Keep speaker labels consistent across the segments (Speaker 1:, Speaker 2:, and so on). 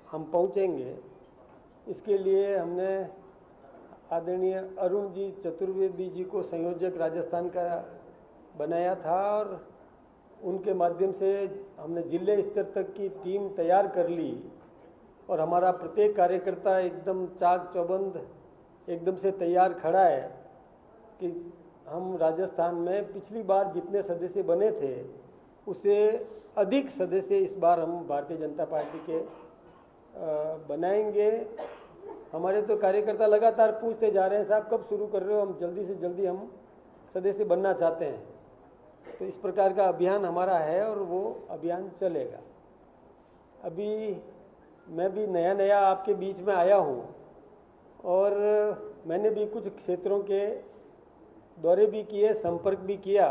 Speaker 1: हम पहुंचेंगे। इसके लिए हमने आदरणीय अरुण जी चतुर्वेदी जी को संयोजक राजस्थान का बनाया था और उनके माध्यम से हमने जिले स्तर तक की टीम तैयार कर ली और हमारा प्रत्येक कार्यकर्ता एकदम चाक चौबंद एकदम से तैयार खड़ा है कि हम राजस्थान में पिछली बार जितने सदस्य बने थे उससे अधिक सदस्य इस बार हम भारतीय जनता पार्टी के बनाएंगे। हमारे तो कार्यकर्ता लगातार पूछते जा रहे हैं, साहब कब शुरू कर रहे हो, हम जल्दी से जल्दी हम सदस्य बनना चाहते हैं। तो इस प्रकार का अभियान हमारा है और वो अभियान चलेगा। अभी मैं भी नया नया आपके बीच में आया हूँ और मैंने भी कुछ क्षेत्रों के दौरे भी किए, संपर्क भी किया।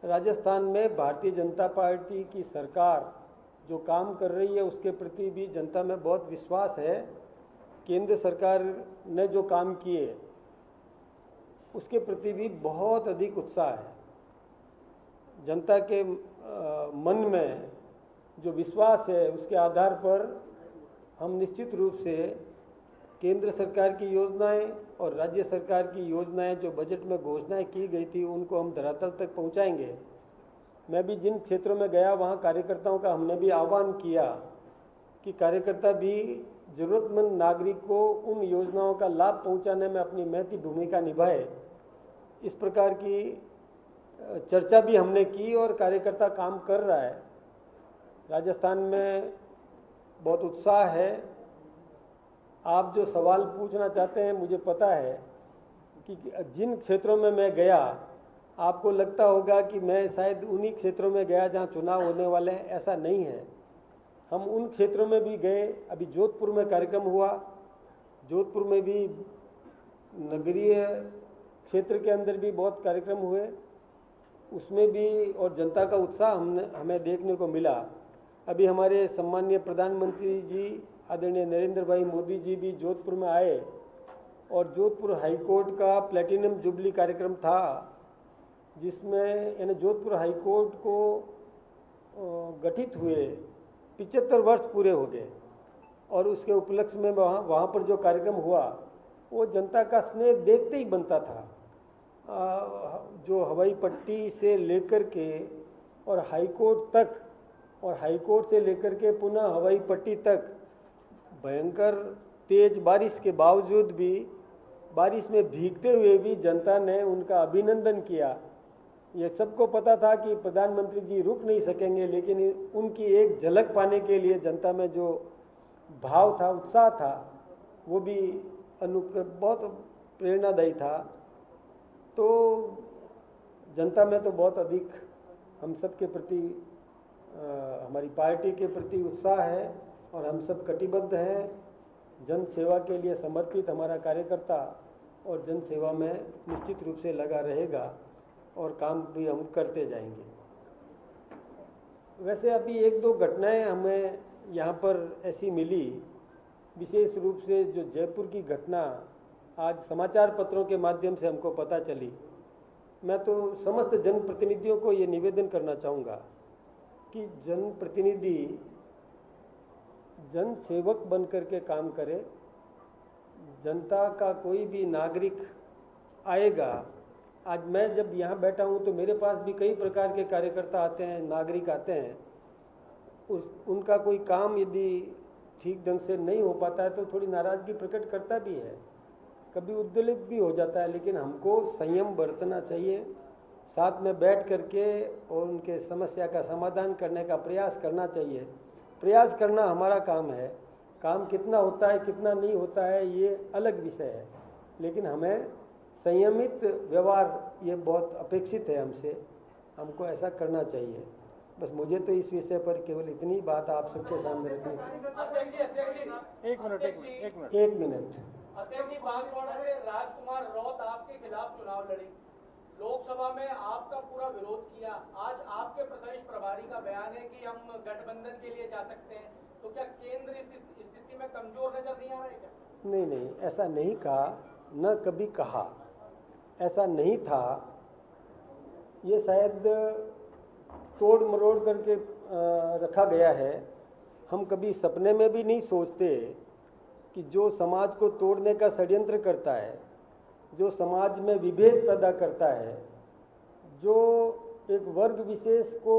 Speaker 1: राजस्थान में भारतीय जनता पार्टी की सरकार जो काम कर रही है उसके प्रति भी जनता में बहुत विश्वास है। केंद्र सरकार ने जो काम किए उसके प्रति भी बहुत अधिक उत्साह है। जनता के मन में जो विश्वास है उसके आधार पर हम निश्चित रूप से केंद्र सरकार की योजनाएं और राज्य सरकार की योजनाएं जो बजट में घोषणाएं की गई थी उनको हम धरातल तक पहुंचाएंगे। मैं भी जिन क्षेत्रों में गया वहां कार्यकर्ताओं का हमने भी आह्वान किया कि कार्यकर्ता भी जरूरतमंद नागरिक को उन योजनाओं का लाभ पहुंचाने में अपनी महती भूमिका निभाए। इस प्रकार की चर्चा भी हमने की और कार्यकर्ता काम कर रहा है। राजस्थान में बहुत उत्साह है। आप जो सवाल पूछना चाहते हैं मुझे पता है कि जिन क्षेत्रों में मैं गया आपको लगता होगा कि मैं शायद उन्हीं क्षेत्रों में गया जहां चुनाव होने वाले हैं, ऐसा नहीं है। हम उन क्षेत्रों में भी गए। अभी जोधपुर में कार्यक्रम हुआ, जोधपुर में भी नगरीय क्षेत्र के अंदर भी बहुत कार्यक्रम हुए, उसमें भी और जनता का उत्साह हमें देखने को मिला। अभी हमारे सम्मानीय प्रधानमंत्री जी आदरणीय नरेंद्र भाई मोदी जी भी जोधपुर में आए और जोधपुर हाईकोर्ट का प्लेटिनम जुबली कार्यक्रम था जिसमें यानी जोधपुर हाईकोर्ट को गठित हुए 75 वर्ष पूरे हो गए और उसके उपलक्ष्य में वहाँ पर जो कार्यक्रम हुआ वो जनता का स्नेह देखते ही बनता था। जो हवाई पट्टी से लेकर के और हाईकोर्ट तक और हाईकोर्ट से लेकर के पुनः हवाई पट्टी तक भयंकर तेज बारिश के बावजूद भी, बारिश में भीगते हुए भी जनता ने उनका अभिनंदन किया। ये सबको पता था कि प्रधानमंत्री जी रुक नहीं सकेंगे, लेकिन उनकी एक झलक पाने के लिए जनता में जो भाव था, उत्साह था, वो भी बहुत प्रेरणादायी था। तो जनता में तो बहुत अधिक हम सब के प्रति हमारी पार्टी के प्रति उत्साह है और हम सब कटिबद्ध हैं। जन सेवा के लिए समर्पित हमारा कार्यकर्ता और जन सेवा में निश्चित रूप से लगा रहेगा और काम भी हम करते जाएंगे। वैसे अभी एक दो घटनाएं हमें यहाँ पर ऐसी मिली, विशेष रूप से जो जयपुर की घटना आज समाचार पत्रों के माध्यम से हमको पता चली। मैं तो समस्त जनप्रतिनिधियों को ये निवेदन करना चाहूँगा कि जनप्रतिनिधि जन सेवक बन करके काम करे। जनता का कोई भी नागरिक आएगा, आज मैं जब यहाँ बैठा हूँ तो मेरे पास भी कई प्रकार के कार्यकर्ता आते हैं, नागरिक आते हैं। उनका कोई काम यदि ठीक ढंग से नहीं हो पाता है तो थोड़ी नाराज़गी प्रकट करता भी है, कभी उद्वेलित भी हो जाता है, लेकिन हमको संयम बरतना चाहिए। साथ में बैठ करके और उनके समस्या का समाधान करने का प्रयास करना चाहिए। प्रयास करना हमारा काम है। काम कितना होता है कितना नहीं होता है ये अलग विषय है, लेकिन हमें संयमित व्यवहार ये बहुत अपेक्षित है हमसे, हमको ऐसा करना चाहिए। बस मुझे तो इस विषय पर केवल इतनी बात आप सबके सामने रखनी। एक मिनट।
Speaker 2: अध्यक्ष जी, बांसवाड़ा से राजकुमार रौत आपके खिलाफ चुनाव लड़ी, लोकसभा में आपका पूरा विरोध किया। आज आपके प्रदेश प्रभारी का बयान है कि हम गठबंधन के लिए जा सकते हैं, तो क्या केंद्र इस स्थिति में कमजोर नजर नहीं आ रहा है क्या?
Speaker 1: नहीं, ऐसा नहीं कहा, न कभी कहा, ऐसा नहीं था। ये शायद तोड़ मरोड़ करके रखा गया है। हम कभी सपने में भी नहीं सोचते कि जो समाज को तोड़ने का षड्यंत्र करता है, जो समाज में विभेद पैदा करता है, जो एक वर्ग विशेष को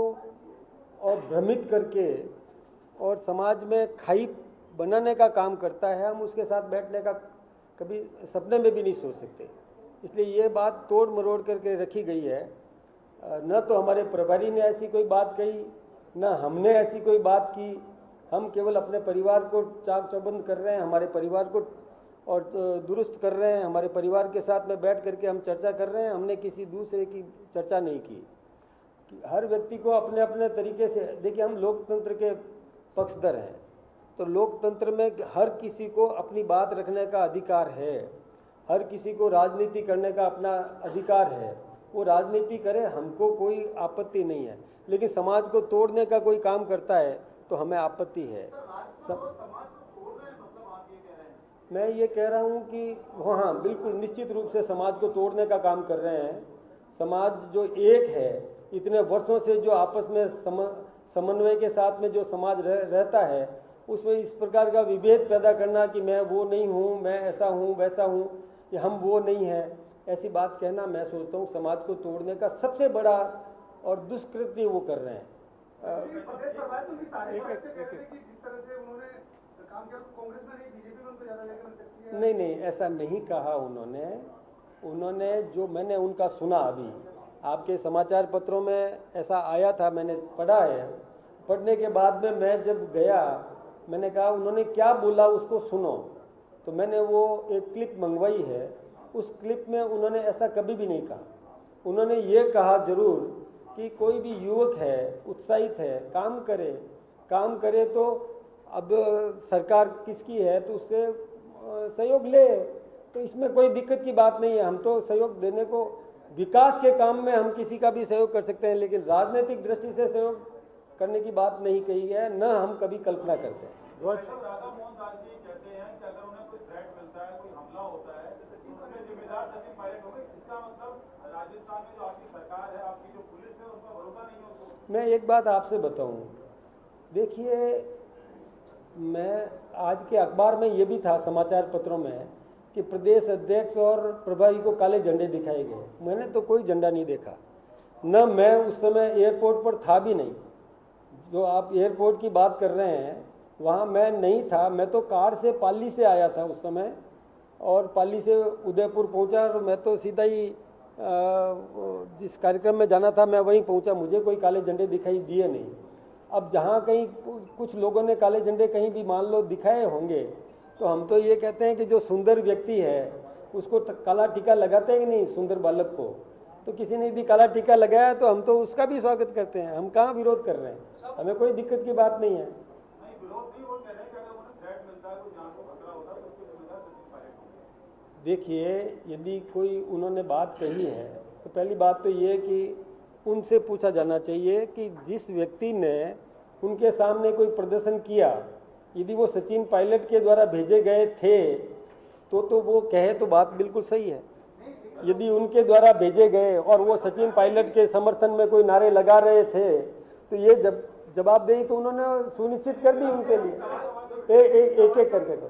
Speaker 1: और भ्रमित करके और समाज में खाई बनाने का काम करता है, हम उसके साथ बैठने का कभी सपने में भी नहीं सोच सकते। इसलिए ये बात तोड़ मरोड़ करके रखी गई है। न तो हमारे प्रभारी ने ऐसी कोई बात कही, न हमने ऐसी कोई बात की। हम केवल अपने परिवार को चाक चौबंद कर रहे हैं, हमारे परिवार को और दुरुस्त कर रहे हैं, हमारे परिवार के साथ में बैठ करके हम चर्चा कर रहे हैं। हमने किसी दूसरे की चर्चा नहीं की। हर व्यक्ति को अपने अपने तरीके से, देखिए हम लोकतंत्र के पक्षधर हैं, तो लोकतंत्र में हर किसी को अपनी बात रखने का अधिकार है, हर किसी को राजनीति करने का अपना अधिकार है। वो राजनीति करे, हमको कोई आपत्ति नहीं है, लेकिन समाज को तोड़ने का कोई काम करता है तो हमें आपत्ति है। मैं ये कह रहा हूँ कि हाँ, बिल्कुल निश्चित रूप से समाज को तोड़ने का काम कर रहे हैं। समाज जो एक है, इतने वर्षों से जो आपस में समन्वय के साथ में जो समाज रहता है, उसमें इस प्रकार का विभेद पैदा करना कि मैं वो नहीं हूँ, मैं ऐसा हूँ वैसा हूँ, या हम वो नहीं हैं, ऐसी बात कहना मैं सोचता हूँ समाज को तोड़ने का सबसे बड़ा और दुष्कृत्य वो कर रहे हैं। नहीं, ऐसा नहीं कहा उन्होंने जो मैंने उनका सुना, अभी आपके समाचार पत्रों में ऐसा आया था, मैंने पढ़ा है। पढ़ने के बाद में मैं जब गया, मैंने कहा उन्होंने क्या बोला उसको सुनो, तो मैंने वो एक क्लिप मंगवाई है। उस क्लिप में उन्होंने ऐसा कभी भी नहीं कहा। उन्होंने ये कहा जरूर कि कोई भी युवक है, उत्साहित है, काम करे तो अब सरकार किसकी है तो उससे सहयोग ले, तो इसमें कोई दिक्कत की बात नहीं है। हम तो सहयोग देने को, विकास के काम में हम किसी का भी सहयोग कर सकते हैं, लेकिन राजनीतिक दृष्टि से सहयोग करने की बात नहीं कही है, न हम कभी कल्पना करते हैं।
Speaker 3: राधा मोहन दास जी कहते हैं कि अगर उन्हें कोई थ्रेट मिलता है, कोई हमला होता है, उसमें जिम्मेदार सचिन पायलट होंगे। इसका मतलब राजस्थान में जो आपकी सरकार है, आपकी जो पुलिस है, उसका भरोसा नहीं है उनको।
Speaker 1: मैं एक बात आपसे बताऊं, देखिए मैं आज के अखबार में ये भी था, समाचार पत्रों में, कि प्रदेश अध्यक्ष और प्रभारी को काले झंडे दिखाए गए। मैंने तो कोई झंडा नहीं देखा, न मैं उस समय एयरपोर्ट पर था भी नहीं। जो आप एयरपोर्ट की बात कर रहे हैं, वहाँ मैं नहीं था। मैं तो कार से पाली से आया था उस समय, और पाली से उदयपुर पहुँचा, और मैं तो सीधा ही जिस कार्यक्रम में जाना था मैं वहीं पहुँचा। मुझे कोई काले झंडे दिखाई दिए नहीं। अब जहाँ कहीं कुछ लोगों ने काले झंडे कहीं भी मान लो दिखाए होंगे, तो हम तो ये कहते हैं कि जो सुंदर व्यक्ति है उसको काला टीका लगाते हैं कि नहीं, सुंदर बालक को। तो किसी ने यदि काला टीका लगाया तो हम तो उसका भी स्वागत करते हैं। हम कहाँ विरोध कर रहे हैं, हमें कोई दिक्कत की बात नहीं है। देखिए, यदि कोई उन्होंने बात कही है तो पहली बात तो ये कि उनसे पूछा जाना चाहिए कि जिस व्यक्ति ने उनके सामने कोई प्रदर्शन किया, यदि वो सचिन पायलट के द्वारा भेजे गए थे तो वो कहे तो बात बिल्कुल सही है। यदि उनके द्वारा भेजे गए और वो सचिन पायलट के समर्थन में कोई नारे लगा रहे थे, तो ये जवाबदेही तो उन्होंने सुनिश्चित कर दी उनके लिए। एक एक करके करो।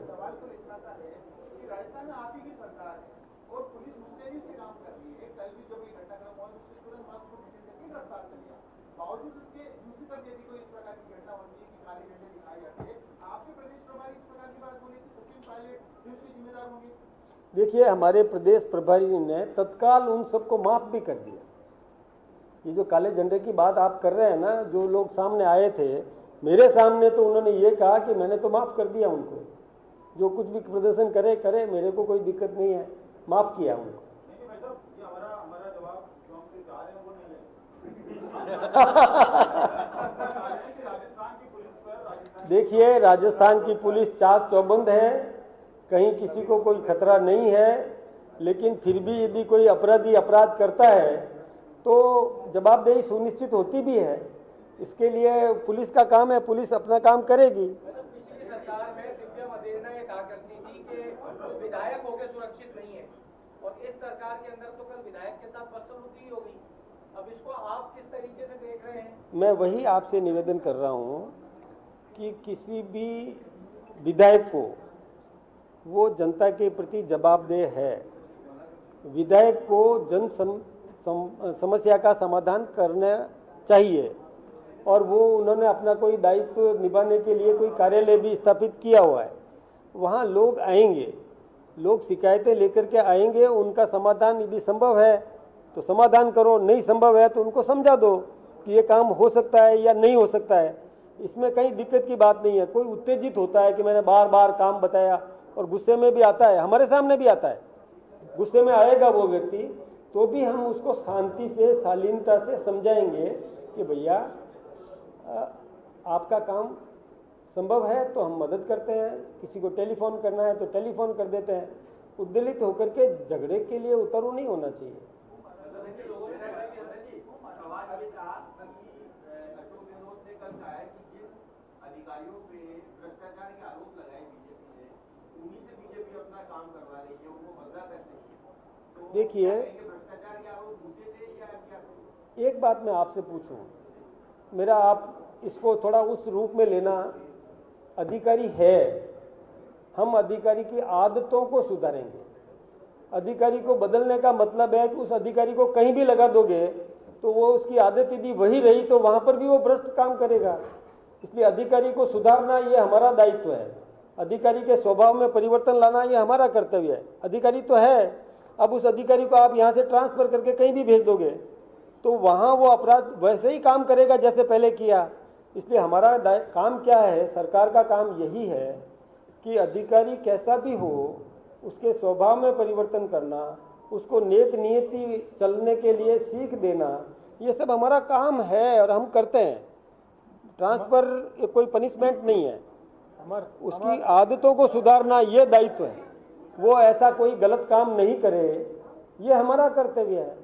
Speaker 1: देखिए, हमारे प्रदेश प्रभारी ने तत्काल उन सबको माफ भी कर दिया। ये जो काले झंडे की बात आप कर रहे हैं ना, जो लोग सामने आए थे मेरे सामने, तो उन्होंने ये कहा कि मैंने तो माफ कर दिया उनको, जो कुछ भी प्रदर्शन करे, मेरे को कोई दिक्कत नहीं है, माफ किया उनको। देखिए, राजस्थान की पुलिस चाक चौबंद है, कहीं किसी को कोई खतरा नहीं है, लेकिन फिर भी यदि कोई अपराधी अपराध करता है तो जवाबदेही सुनिश्चित होती भी है। इसके लिए पुलिस का काम है, पुलिस अपना काम करेगी।
Speaker 2: पिछली सरकार में दिव्या मदेना ये कहा करती थी कि विधायक होकर सुरक्षित नहीं है, और इस सरकार के अंदर तो कल विधायक के साथ बदसलूकी होगी। अब इसको आप किस तरीके से देख रहे हैं?
Speaker 1: मैं वही आपसे निवेदन कर रहा हूँ कि किसी भी विधायक को वो जनता के प्रति जवाबदेह है। विधायक को समस्या का समाधान करना चाहिए और वो उन्होंने अपना कोई दायित्व निभाने के लिए कोई कार्यालय भी स्थापित किया हुआ है। वहाँ लोग आएंगे, लोग शिकायतें लेकर के आएंगे, उनका समाधान यदि संभव है तो समाधान करो, नहीं संभव है तो उनको समझा दो कि ये काम हो सकता है या नहीं हो सकता है। इसमें कहीं दिक्कत की बात नहीं है। कोई उत्तेजित होता है कि मैंने बार बार काम बताया और गुस्से में भी आता है, हमारे सामने भी आता है, गुस्से में आएगा वो व्यक्ति, तो भी हम उसको शांति से शालीनता से समझाएंगे कि भैया आपका काम संभव है तो हम मदद करते हैं, किसी को टेलीफोन करना है तो टेलीफोन कर देते हैं। उद्वेलित होकर के झगड़े के लिए उतरू नहीं होना चाहिए।
Speaker 3: अधिकारियों पे भ्रष्टाचार के आरोप लगाए बीजेपी ने, उन्हीं से बीजेपी अपना काम करवा रही है, उनको बदला करते हैं। तो
Speaker 1: देखिए,
Speaker 3: भ्रष्टाचार के आरोप झूठे थे या क्या?
Speaker 1: एक बात मैं आपसे पूछूं, मेरा आप इसको थोड़ा उस रूप में लेना, अधिकारी है, हम अधिकारी की आदतों को सुधारेंगे। अधिकारी को बदलने का मतलब है कि उस अधिकारी को कहीं भी लगा दोगे तो वो उसकी आदत यदि वही रही तो वहां पर भी वो भ्रष्ट काम करेगा। इसलिए अधिकारी को सुधारना ये हमारा दायित्व है। अधिकारी के स्वभाव में परिवर्तन लाना ये हमारा कर्तव्य है। अधिकारी तो है, अब उस अधिकारी को आप यहाँ से ट्रांसफर करके कहीं भी भेज दोगे तो वहाँ वो अपराध वैसे ही काम करेगा जैसे पहले किया। इसलिए हमारा काम क्या है, सरकार का काम यही है कि अधिकारी कैसा भी हो उसके स्वभाव में परिवर्तन करना, उसको नेक नियति चलने के लिए सीख देना, ये सब हमारा काम है और हम करते हैं। ट्रांसफर कोई पनिशमेंट नहीं है, उसकी आदतों को सुधारना ये दायित्व है। वो ऐसा कोई गलत काम नहीं करे, ये हमारा कर्तव्य है।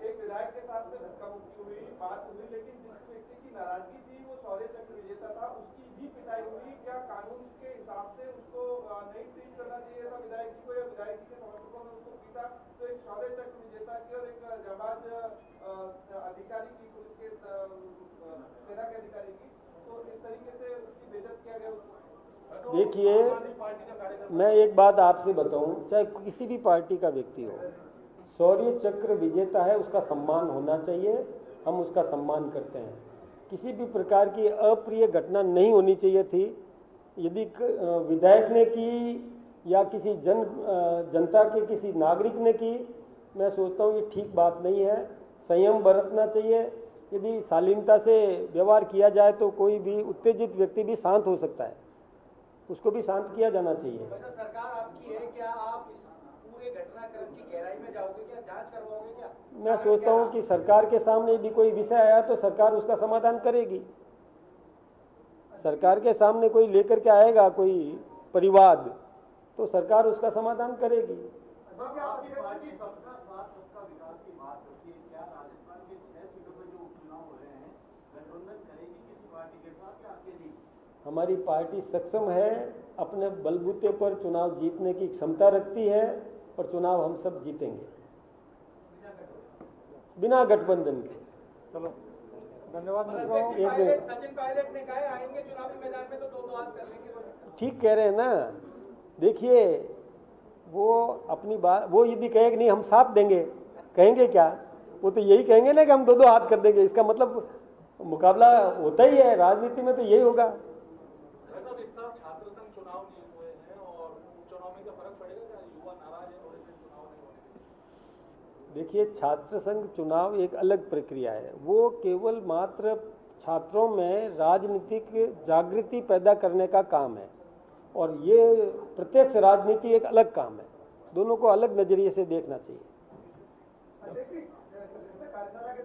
Speaker 3: एक विधायक के साथ में धक्का मुक्की हुई, बात हुई, लेकिन जिस व्यक्ति की नाराजगी थी वो शौर्य चक्र विजेता था, उसकी भी पिटाई हुई। क्या कानून के हिसाब से उसको नहीं ट्रीट करना चाहिए था विधायक जी को, या विधायक जी के समर्थकों ने उसको पीटा? तो एक शौर्य चक्र विजेता की और एक जाबाज अधिकारी की, पुलिस के सेना के अधिकारी की, तो इस तरीके से उसकी बेइज्जत किया गया उसको।
Speaker 1: देखिए, मैं एक बात आपसे बताऊं, चाहे किसी भी पार्टी का व्यक्ति हो, शौर्य चक्र विजेता है, उसका सम्मान होना चाहिए, हम उसका सम्मान करते हैं। किसी भी प्रकार की अप्रिय घटना नहीं होनी चाहिए थी। यदि विधायक ने की या किसी जनता के किसी नागरिक ने की, मैं सोचता हूँ ये ठीक बात नहीं है। संयम बरतना चाहिए। यदि शालीनता से व्यवहार किया जाए तो कोई भी उत्तेजित व्यक्ति भी शांत हो सकता है, उसको भी शांत किया जाना चाहिए।
Speaker 2: सरकार आपकी है, क्या आप इस पूरे घटनाक्रम की गहराई में जाओगे, क्या जांच करवाओगे क्या?
Speaker 1: मैं सोचता हूं कि सरकार के सामने यदि कोई विषय आया तो सरकार उसका समाधान करेगी। सरकार के सामने कोई लेकर के आएगा कोई परिवाद, तो सरकार उसका समाधान करेगी। हमारी पार्टी सक्षम है, अपने बलबूते पर चुनाव जीतने की क्षमता रखती है और चुनाव हम सब जीतेंगे बिना गठबंधन के।
Speaker 4: चलो, धन्यवाद।
Speaker 2: सचिन पायलट ने कहा आएंगे चुनावी मैदान में तो दो हाथ कर लेंगे।
Speaker 1: ठीक कह रहे हैं ना। देखिए, वो अपनी बात, वो यदि कहेंगे नहीं हम साथ देंगे, कहेंगे क्या? वो तो यही कहेंगे ना कि हम दो हाथ कर देंगे। इसका मतलब मुकाबला होता ही है, राजनीति में तो यही होगा।
Speaker 3: छात्र संघ चुनाव नहीं हुए हैं और चुनाव में क्या फर्क पड़ेगा? क्या युवा नाराज है और इसमें चुनाव नहीं होने?
Speaker 1: देखिए, छात्र संघ चुनाव एक अलग प्रक्रिया है। वो केवल मात्र छात्रों में राजनीतिक जागृति पैदा करने का काम है और ये प्रत्यक्ष राजनीति एक अलग काम है। दोनों को अलग नजरिए से देखना चाहिए।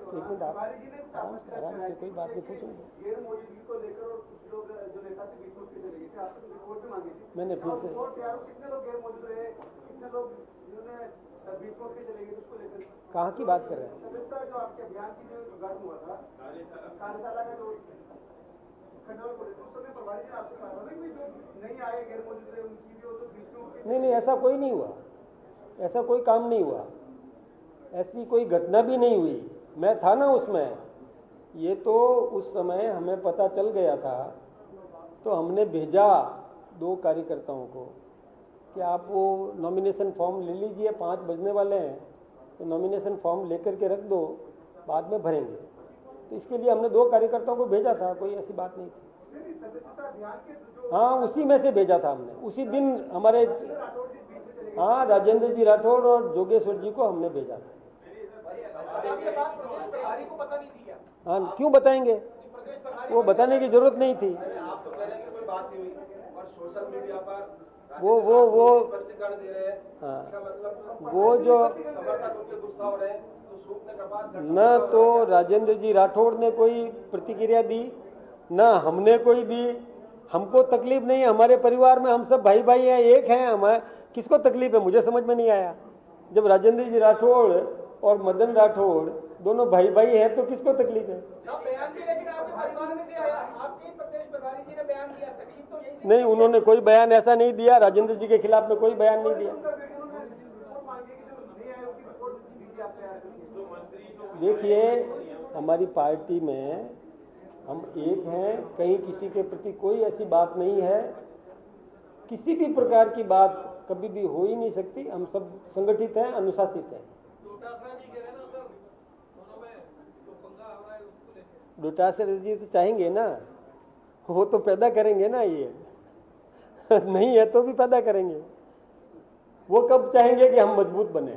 Speaker 1: एक मिनट, आप आराम से कोई बात नहीं पूछेंगे। मैंने फिर से कहाँ की बात कर रहे हैं?
Speaker 3: जो आपके अभियान की जो उद्घाटन हुआ था कार्यशाला का, जो उस समय प्रभारी जी आपसे कहा था कि जो नहीं आए गैर मौजूद रहे उनकी भी, तो बीच में
Speaker 1: नहीं, ऐसा कोई नहीं हुआ, ऐसा कोई काम नहीं हुआ, ऐसी कोई घटना भी नहीं हुई। मैं था ना उसमें। ये तो उस समय हमें पता चल गया था तो हमने भेजा 2 कार्यकर्ताओं को कि आप वो नॉमिनेशन फॉर्म ले लीजिए, 5 बजने वाले हैं, तो नॉमिनेशन फॉर्म लेकर के रख दो, बाद में भरेंगे। तो इसके लिए हमने 2 कार्यकर्ताओं को भेजा था, कोई ऐसी बात नहीं थी। हाँ, उसी में से भेजा था हमने, उसी दिन हमारे, हाँ, राजेंद्र जी राठौड़ और जोगेश्वर जी को हमने भेजा था।
Speaker 2: ये बात प्रदेश प्रभारी को पता नहीं थी क्या?
Speaker 1: हाँ, क्यों बताएंगे, वो बताने की जरूरत नहीं थी।
Speaker 5: आप तो कह रहे हैं कि कोई बात नहीं हुई और सोशल मीडिया पर
Speaker 1: वो
Speaker 5: स्पष्टीकरण दे रहे हैं।
Speaker 1: हाँ,
Speaker 5: इसका मतलब
Speaker 1: वो जो
Speaker 5: समर्थक उनके गुस्सा हो रहे हैं तो सूखने कपास
Speaker 1: न तो राजेंद्र जी राठौड़ ने कोई प्रतिक्रिया दी, न हमने कोई दी। हमको तकलीफ नहीं है, हमारे परिवार में हम सब भाई भाई हैं, एक हैं। हमें किसको तकलीफ है, मुझे समझ में नहीं आया। जब राजेंद्र जी राठौड़ और मदन राठौड़ दोनों भाई भाई हैं तो किसको तकलीफ है?
Speaker 2: बयान भी लेकिन आपके परिवार में से आया, आपके प्रदेश प्रभारी जी ने बयान दिया, तकलीफ तो यही।
Speaker 1: नहीं, उन्होंने कोई बयान ऐसा नहीं दिया, राजेंद्र जी के खिलाफ में कोई बयान नहीं दिया। देखिए, हमारी पार्टी में हम एक हैं, कहीं किसी के प्रति कोई ऐसी बात नहीं है, किसी भी प्रकार की बात कभी भी हो ही नहीं सकती। हम सब संगठित हैं, अनुशासित हैं। डोटासरा जी तो चाहेंगे ना, वो तो पैदा करेंगे ना, ये नहीं है तो भी पैदा करेंगे। वो कब चाहेंगे कि हम मजबूत बने?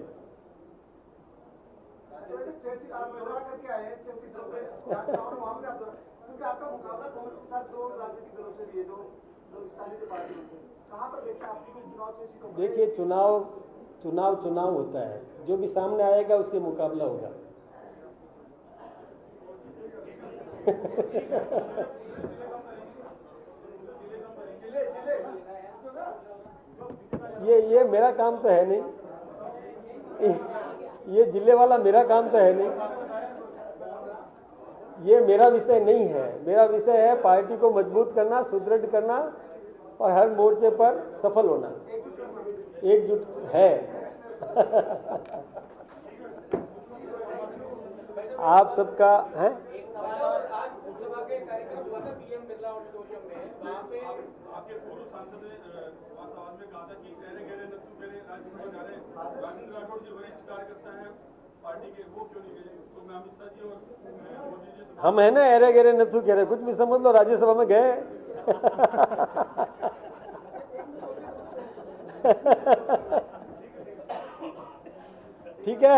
Speaker 1: देखिए, चुनाव होता है, जो भी सामने आएगा उससे मुकाबला होगा। ये मेरा काम तो है नहीं, ये जिले वाला मेरा काम तो है नहीं, ये मेरा विषय नहीं है। मेरा विषय है पार्टी को मजबूत करना, सुदृढ़ करना और हर मोर्चे पर सफल होना। एकजुट है। आप सबका है।
Speaker 2: आज लोकसभा के कार्यक्रम हुआ था पीएम बिरला ऑडिटोरियम में, वहाँ पे
Speaker 3: आपके पूर्व सांसद ने आवाज में कहा था कि गहरे गहरे नत्थु गहरे राज्यसभा जा रहे हैं। राजेंद्र राठौड़ जी वरिष्ठ कार्यकर्ता है पार्टी के, वो क्यों नहीं गए? तो मैं अमित शाह जी और मोदी जी
Speaker 1: हम है ना, अरे गहरे नत्थु कह रहे, कुछ भी समझ लो, राज्यसभा में गए। ठीक है,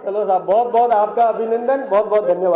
Speaker 1: चलो साहब, बहुत बहुत आपका अभिनंदन, बहुत बहुत धन्यवाद।